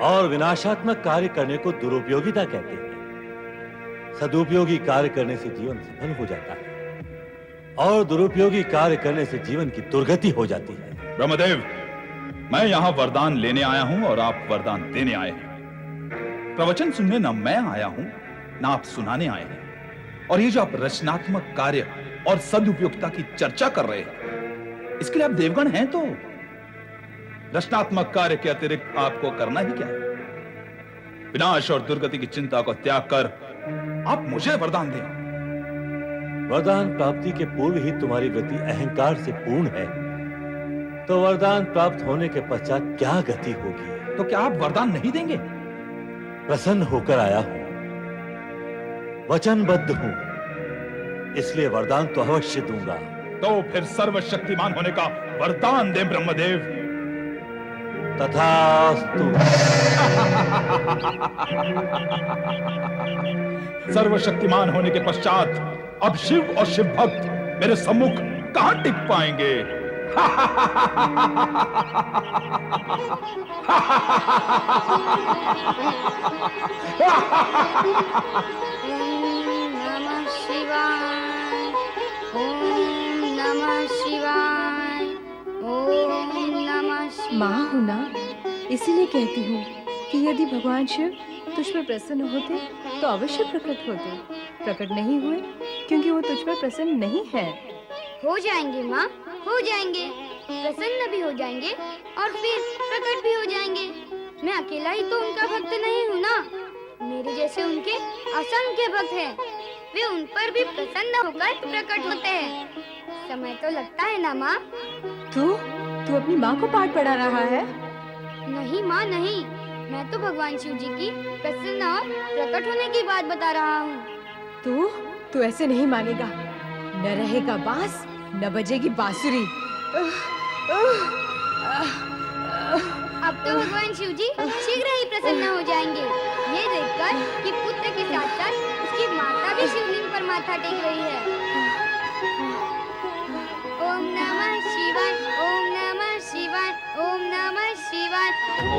और विनाशात्मक कार्य करने को दुरुपयोगिता कहते हैं। सदुपयोगी कार्य करने से जीवन सफल हो जाता है और दुरुपयोगी कार्य करने से जीवन की दुर्गति हो जाती है। ब्रह्मदेव, मैं यहाँ वरदान लेने आया हूँ और आप वरदान देने आए हैं। प्रवचन सुनने न मैं आया हूँ न आप सुनाने आए हैं। और ये जो आप रचनात्मक कार्य और सदुपयोगिता की चर्चा कर रहे हैं, इसके लिए आप देवगण हैं तो रचनात्मक कार्य के अतिरिक्त आपको करना ही क्या है? विनाश और दुर्गति की चिंता को त्याग कर आप मुझे वरदान दें। वरदान प्राप्ति के पूर्व ही तुम्हारी वृत्ति अहंकार से पूर्ण है, तो वरदान प्राप्त होने के पश्चात क्या गति होगी? तो क्या आप वरदान नहीं देंगे? प्रसन्न होकर आया हूं, वचनबद्ध हूं, इसलिए वरदान तो अवश्य दूंगा। तो फिर सर्वशक्तिमान होने का वरदान दे ब्रह्मदेव। तथास्तु। सर्वशक्तिमान होने के पश्चात अब शिव और शिव भक्त मेरे सम्मुख कहां टिक पाएंगे? नमः शिवाय। ओम नमः शिवाय। ओम नमः शिवाय। माँ हूँ ना, इसीलिए कहती हूँ कि यदि भगवान शिव तुझ पर प्रसन्न होते तो अवश्य प्रकट होते। प्रकट नहीं हुए क्योंकि वो तुझ पर प्रसन्न नहीं है। हो जाएंगे माँ, हो जाएंगे। प्रसन्न भी हो जाएंगे और फिर प्रकट भी हो जाएंगे। मैं अकेला ही तो उनका भक्त नहीं हूँ ना, मेरे जैसे उनके असंख्य भक्त हैं। वे उन पर भी प्रसन्न होकर प्रकट होते हैं। समय तो लगता है ना माँ। तू अपनी माँ को पाठ पढ़ा रहा है? नहीं माँ नहीं, मैं तो भगवान शिव जी की प्रसन्न और प्रकट होने की बात बता रहा हूँ। तू ऐसे नहीं मानेगा। न रहेगा बांस न बजेगी बांसुरी। अब तो भगवान शिव जी शीघ्र ही प्रसन्न हो जाएंगे, ये देखकर कि पुत्र के साथ साथ उसकी माता भी शिवलिंग पर माथा टेक रही है। ओम नमः शिवाय। ओम नमः शिवाय। ओम नमः शिवाय।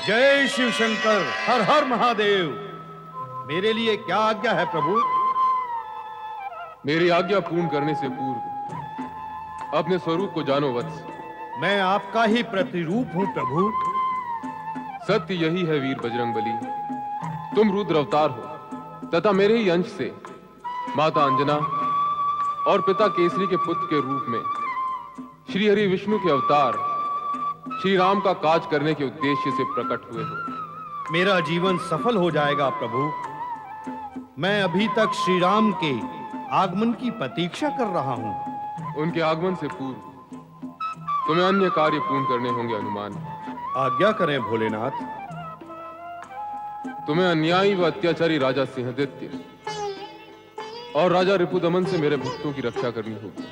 जय शिव शंकर, हर हर महादेव। मेरे लिए क्या आज्ञा है प्रभु? मेरी आज्ञा पूर्ण करने से पूर्व अपने स्वरूप को जानो वत्स। मैं आपका ही प्रतिरूप हूं प्रभु। सत्य यही है वीर बजरंगबली, तुम रुद्र अवतार हो तथा मेरे ही अंश से माता अंजना और पिता केसरी के पुत्र के रूप में श्री हरि विष्णु के अवतार श्री राम का काज करने के उद्देश्य से प्रकट हुए हो। मेरा जीवन सफल हो जाएगा प्रभु। मैं अभी तक श्री राम के आगमन की प्रतीक्षा कर रहा हूं। उनके आगमन से पूर्व तुम्हें अन्य कार्य पूर्ण करने होंगे हनुमान। आज्ञा करें भोलेनाथ। तुम्हें अन्यायी व अत्याचारी राजा सिंहदत्य और राजा रिपुदमन से मेरे भक्तों की रक्षा करनी होगी,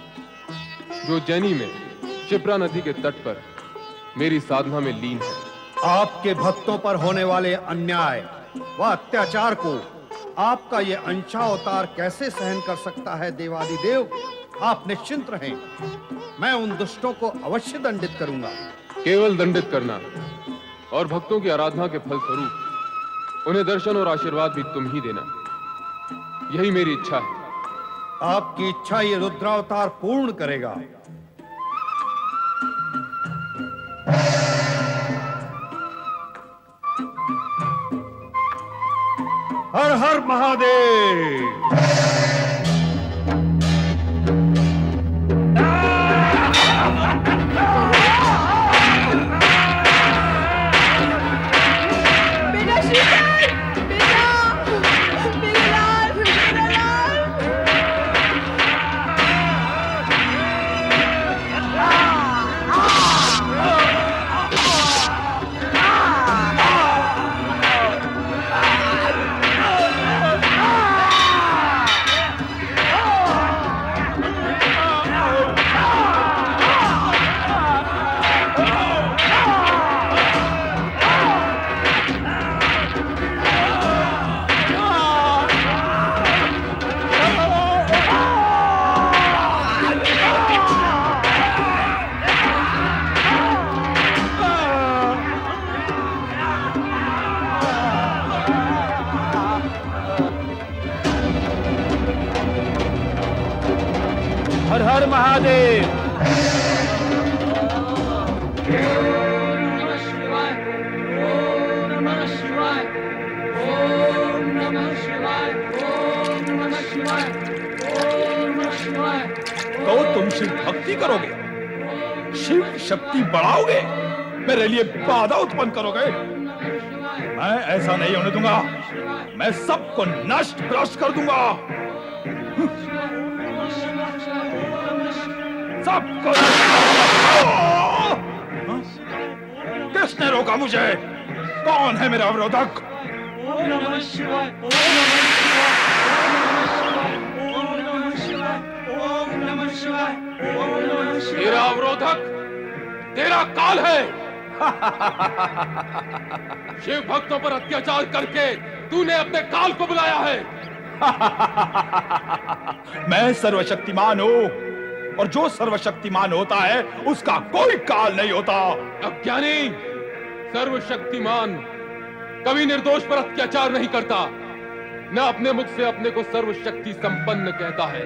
जो उज्जैनी में क्षिप्रा नदी के तट पर मेरी साधना में लीन है। आपके भक्तों पर होने वाले अन्याय व अत्याचार को आपका ये अंशावतार कैसे सहन कर सकता है देवादिदेव? आप निश्चिंत रहें, मैं उन दुष्टों को अवश्य दंडित करूंगा। केवल दंडित करना और भक्तों की आराधना के फल स्वरूप उन्हें दर्शन और आशीर्वाद भी तुम ही देना, यही मेरी इच्छा है। आपकी इच्छा ये रुद्रावतार पूर्ण करेगा। हर हर महादेव। हर हर महादेव। तो तुम शिव भक्ति करोगे, शिव शक्ति बढ़ाओगे, मेरे लिए बाधा उत्पन्न करोगे? मैं ऐसा नहीं होने दूंगा। मैं सबको नष्ट भ्रष्ट कर दूंगा, सबको। किसने रोका मुझे? कौन है मेरा अवरोधक? तेरा अवरोधक तेरा काल है। शिव भक्तों पर अत्याचार करके तूने अपने काल को बुलाया है। मैं सर्वशक्तिमान हूँ, और जो सर्वशक्तिमान होता है उसका कोई काल नहीं होता। अज्ञानी, सर्वशक्तिमान कभी निर्दोष पर अत्याचार नहीं करता, न अपने मुख से अपने को सर्वशक्ति संपन्न कहता है।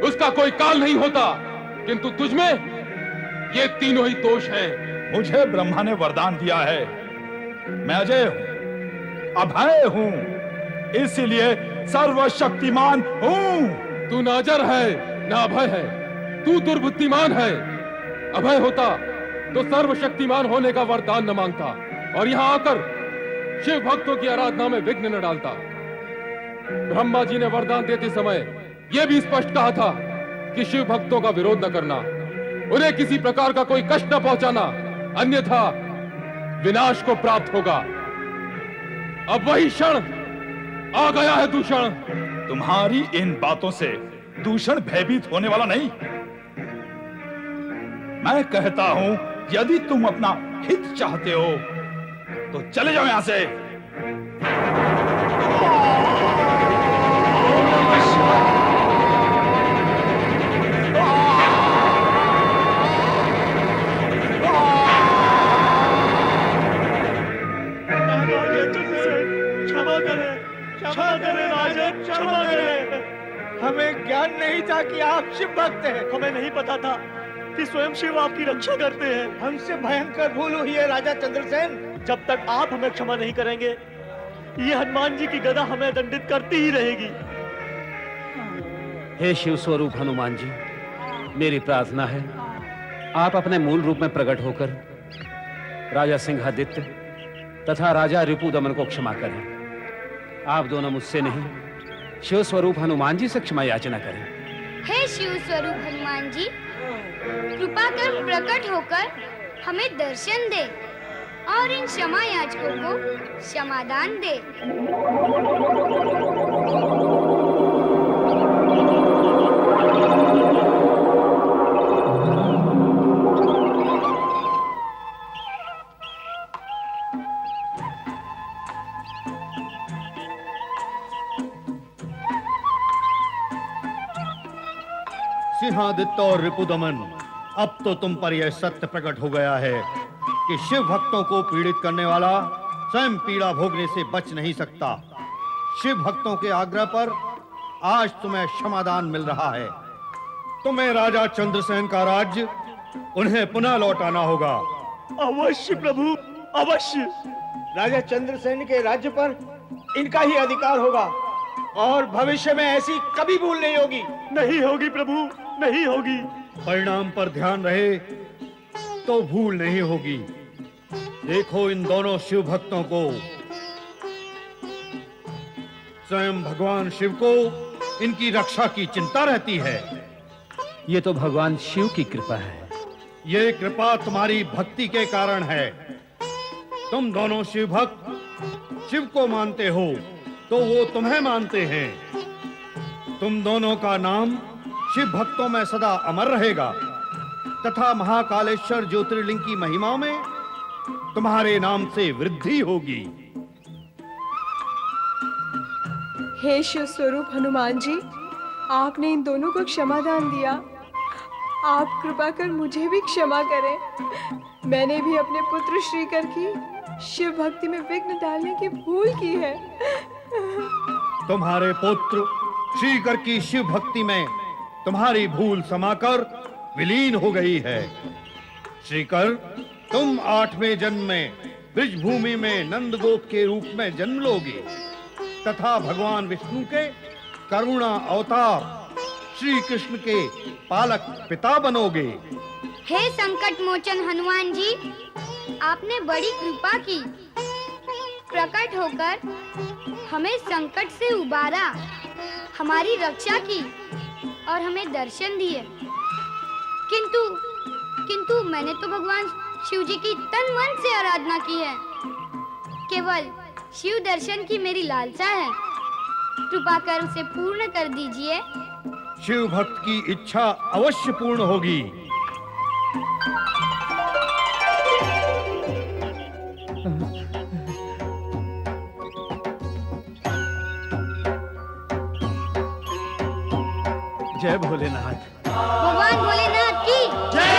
उसका कोई काल नहीं होता, किंतु तुझमें ये तीनों ही दोष हैं। मुझे ब्रह्मा ने वरदान दिया है, मैं अजय हूँ, अभय हूँ, इसीलिए सर्वशक्तिमान हूँ। तू नाजर है, ना अभय है। तू दुर्बुद्धिमान है। अभय होता तो सर्वशक्तिमान होने का वरदान न मांगता, और यहां आकर शिव भक्तों की आराधना में विघ्न न डालता। ब्रह्मा जी ने वरदान देते समय यह भी स्पष्ट कहा था कि शिव भक्तों का विरोध न करना, उन्हें किसी प्रकार का कोई कष्ट न पहुंचाना, अन्यथा विनाश को प्राप्त होगा। अब वही क्षण आ गया है दूषण। तुम्हारी इन बातों से दूषण भयभीत होने वाला नहीं। मैं कहता हूं, यदि तुम अपना हित चाहते हो तो चले जाओ यहां से। क्षमा करें राजन, क्षमा करें। हमें ज्ञान नहीं था कि आप शिव भक्त हैं। हमें नहीं पता था कि स्वयं शिव आपकी रक्षा करते हैं। हमसे भयंकर भूल हुई है राजा चंद्रसेन। जब तक आप हमें क्षमा नहीं करेंगे, ये हनुमान जी की गदा हमें दंडित करती ही रहेगी। हे शिव स्वरूप हनुमान जी, मेरी प्रार्थना है आप अपने मूल रूप में प्रकट होकर राजा सिंहादित्य तथा राजा रिपुदमन को क्षमा करें। आप दोनों मुझसे नहीं, शिव स्वरूप हनुमान जी से क्षमा याचना करें। हे शिव स्वरूप हनुमान जी, कृपा कर प्रकट होकर हमें दर्शन दे और इन क्षमा याचकों को क्षमादान दे। सिंहादित्य और रिपुदमन, अब तो तुम पर यह सत्य प्रकट हो गया है कि शिव भक्तों को पीड़ित करने वाला स्वयं पीड़ा भोगने से बच नहीं सकता। शिव भक्तों के आग्रह पर आज तुम्हें क्षमादान मिल रहा है। तुम्हें राजा चंद्रसेन का राज्य उन्हें पुनः लौटाना होगा। अवश्य प्रभु, अवश्य। राजा चंद्रसेन के राज्य पर इनका ही अधिकार होगा और भविष्य में ऐसी कभी भूल नहीं होगी। नहीं होगी प्रभु, नहीं होगी। परिणाम पर ध्यान रहे तो भूल नहीं होगी। देखो इन दोनों शिव भक्तों को। स्वयं भगवान शिव को इनकी रक्षा की चिंता रहती है। ये तो भगवान शिव की कृपा है। ये कृपा तुम्हारी भक्ति के कारण है। तुम दोनों शिव भक्त शिव को मानते हो तो वो तुम्हें मानते हैं। तुम दोनों का नाम शिव भक्तों में सदा अमर रहेगा तथा महाकालेश्वर ज्योतिर्लिंग की महिमा में तुम्हारे नाम से वृद्धि होगी। हे शिव स्वरूप हनुमान जी, आपने इन दोनों को क्षमादान दिया। आप कृपा कर मुझे भी क्षमा करें। मैंने भी अपने पुत्र श्रीकर की शिव भक्ति में विघ्न डालने की भूल की है। तुम्हारे पुत्र श्रीकर की शिव भक्ति में तुम्हारी भूल समाकर विलीन हो गई है। श्रीकर, तुम 8वें जन्म में ब्रिजभूमि में नंदगोप के रूप में जन्म लोगे तथा भगवान विष्णु के करुणा अवतार श्री कृष्ण के पालक पिता बनोगे। हे संकट मोचन हनुमान जी, आपने बड़ी कृपा की। प्रकट होकर हमें संकट से उबारा, हमारी रक्षा की और हमें दर्शन दिए। किंतु मैंने तो भगवान शिव जी की तन मन से आराधना की है। केवल शिव दर्शन की मेरी लालसा है। कृपा कर उसे पूर्ण कर दीजिए। शिव भक्त की इच्छा अवश्य पूर्ण होगी। जय भोलेनाथ। भगवान भोलेनाथ की जय।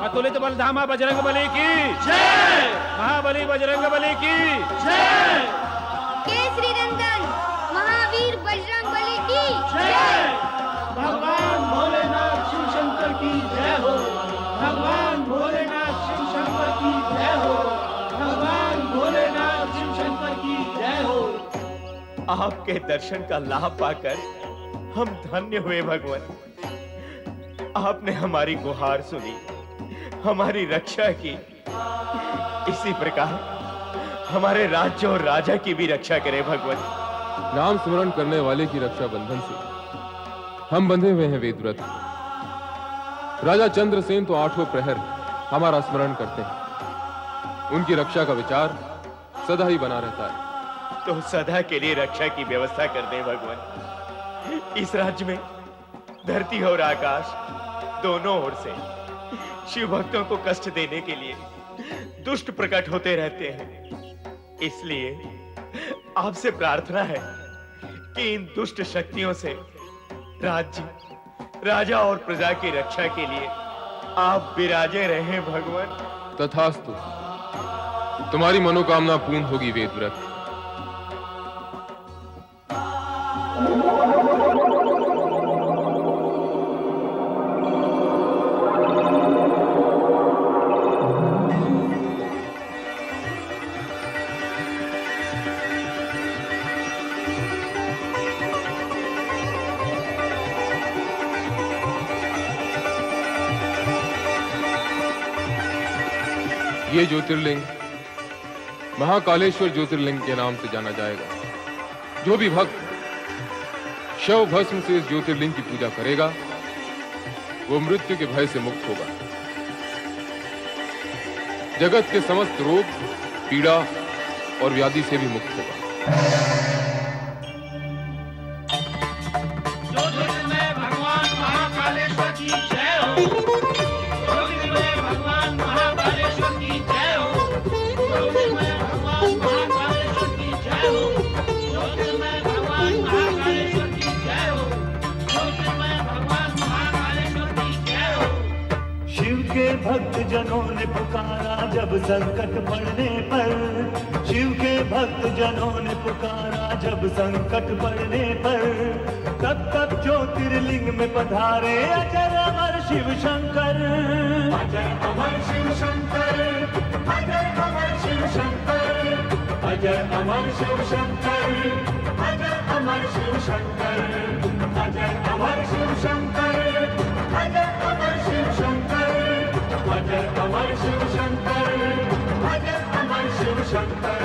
अतुलित बलधामा बजरंग बली की जय। महाबली बजरंग बली की जय। केसरी नंदन महावीर बजरंग बली की जय। भगवान भोलेनाथ शिव शंकर की जय हो। भगवान भोलेनाथ शिव शंकर की जय हो। भगवान भोलेनाथ शिव शंकर की जय हो। आपके दर्शन का लाभ पाकर हम धन्य हुए भगवान। आपने हमारी गुहार सुनी, हमारी रक्षा की। इसी प्रकार हमारे राज्य और राजा की भी रक्षा करें भगवान। नाम स्मरण करने वाले की रक्षा बंधन से हम बंधे हुए हैं वेदव्रत। राजा चंद्रसेन तो 8वें प्रहर हमारा स्मरण करते हैं। उनकी रक्षा का विचार सदा ही बना रहता है। तो सदा के लिए रक्षा की व्यवस्था कर दें भगवान। इस राज्य में धरती और आकाश दोनों ओर से शिव भक्तों को कष्ट देने के लिए दुष्ट प्रकट होते रहते हैं। इसलिए आपसे प्रार्थना है कि इन दुष्ट शक्तियों से राज्य, राजा और प्रजा की रक्षा के लिए आप विराजे रहे भगवान। तथास्तु, तुम्हारी मनोकामना पूर्ण होगी वेदव्रत। ये ज्योतिर्लिंग महाकालेश्वर ज्योतिर्लिंग के नाम से जाना जाएगा। जो भी भक्त शव भस्म से इस ज्योतिर्लिंग की पूजा करेगा वो मृत्यु के भय से मुक्त होगा, जगत के समस्त रोग, पीड़ा और व्याधि से भी मुक्त होगा। ज्योतिर्मय भगवान महाकालेश्वर की जय हो। ज्योतिर्मय भगवान महाकालेश्वर की जय हो। ज्योतिर्मय भगवान महाकालेश्वर की जय हो। ज्योतिर्मय भगवान महाकालेश्वर की जय हो। ज्योतिर्मय भगवान महाकालेश्वर की जय हो। शिव के भक्त जनों ने पुकारा जब संकट पड़ने पर, शिव के भक्त जनों ने पुकारा जब संकट पड़ने पर, तब तब ज्योतिर्लिंग में पधारे अजर अमर शिव शंकर। अजर अमर शिव शंकर, अजर अमर शिव शंकर, अजर अमर शिव शंकर, अजर अमर शिव शंकर, अजर अमर शिव शंकर, अजर अमर शिव शंकर, अजर अमर शिव शंकर, अजर अमर शिव शंकर।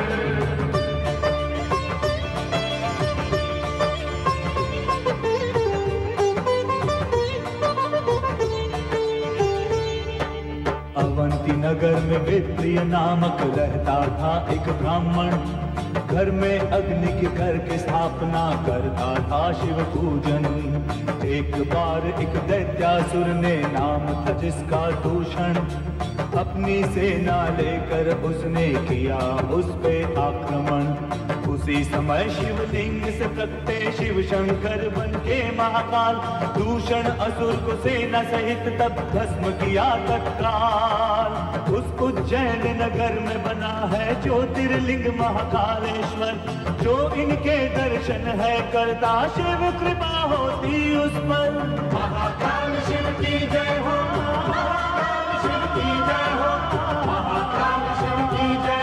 अवंती नगर में वेत्रिय नामक रहता था एक ब्राह्मण। घर में अग्नि की करके स्थापना करता था शिव पूजन। एक बार एक दैत्यासुर ने नाम था जिसका दूषण, अपनी सेना लेकर उसने किया उस पे आक्रमण। उसी समय शिवलिंग से प्रकटे शिव शंकर बन के महाकाल, दूषण असुर को सेना सहित तब भस्म किया तत्काल। उस उज्जैन नगर में बना है ज्योतिर्लिंग महाकालेश्वर, जो इनके दर्शन है करता शिव कृपा होती उस पर। महाकाल शिव की जय हो, महाकाल शिव की जय हो, महाकाल शिव की जय